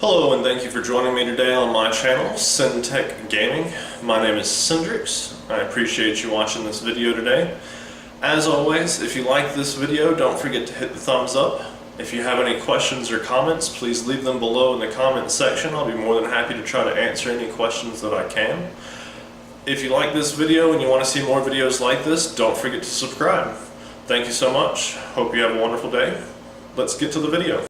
Hello and thank you for joining me today on my channel, SynTech Gaming. My name is Cindrix. I appreciate you watching this video today. As always, if you like this video, don't forget to hit the thumbs up. If you have any questions or comments, please leave them below in the comment section. I'll be more than happy to try to answer any questions that I can. If you like this video and you want to see more videos like this, don't forget to subscribe. Thank you so much. Hope you have a wonderful day. Let's get to the video.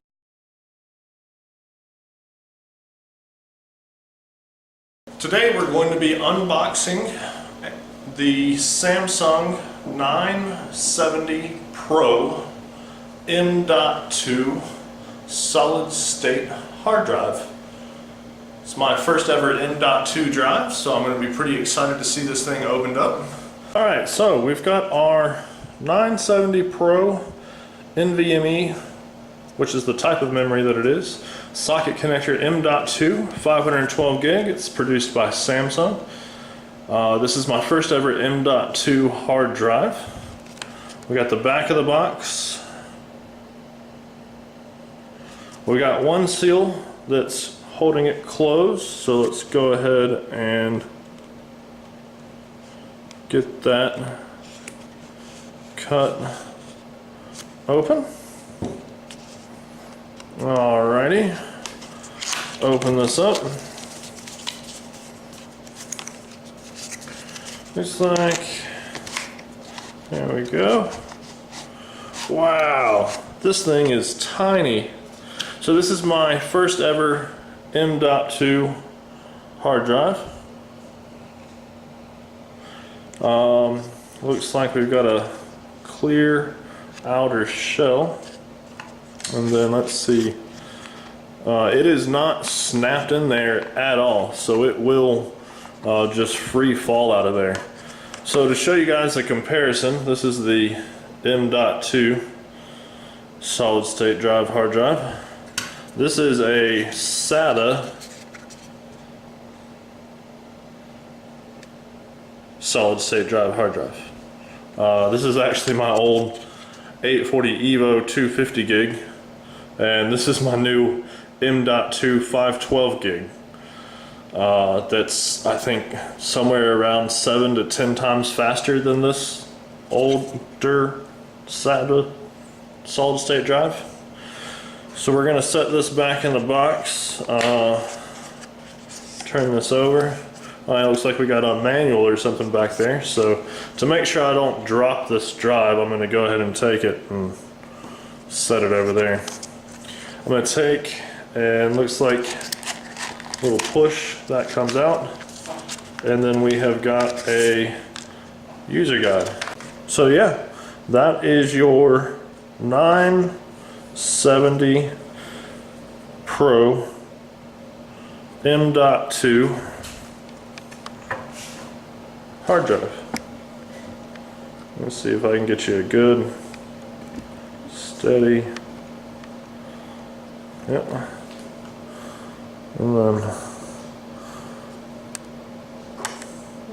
Today we're going to be unboxing the Samsung 970 Pro m.2 solid state hard drive. It's my first ever m.2 drive, so I'm going to be pretty excited to see this thing opened up. Alright, so we've got our 970 Pro nvme, which is the type of memory that it is. Socket connector m.2, 512 gig. It's produced by Samsung. This is my first ever m.2 hard drive. We got the back of the box. We got one seal that's holding it closed, so let's go ahead and get that cut open. Alrighty, open this up. Looks like, there we go. Wow, this thing is tiny. So this is my first ever m.2 hard drive. Looks like we've got a clear outer shell. And then let's see, it is not snapped in there at all, so it will just free fall out of there. So to show you guys a comparison, this is the m.2 solid state drive hard drive. This is a SATA solid state drive hard drive. This is actually my old 840 Evo 250 gig. And this is my new m.2 512 gig. That's, I think, somewhere around 7 to 10 times faster than this older SATA solid state drive. So we're going to set this back in the box, turn this over. It looks like we got a manual or something back there. So to make sure I don't drop this drive, I'm going to go ahead and take it and set it over there. I'm going to take, and looks like a little push that comes out, and then we have got a user guide. So yeah, that is your 970 Pro m.2 hard drive. Let's see if I can get you a good steady. Yep. And then,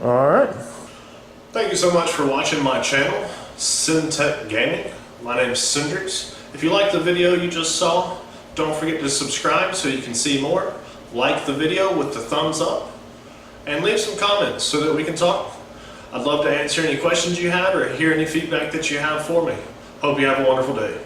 alright. Thank you so much for watching my channel, SynTech Gaming. My name is Cindrix. If you liked the video you just saw, don't forget to subscribe so you can see more. Like the video with the thumbs up, and leave some comments so that we can talk. I'd love to answer any questions you have or hear any feedback that you have for me. Hope you have a wonderful day.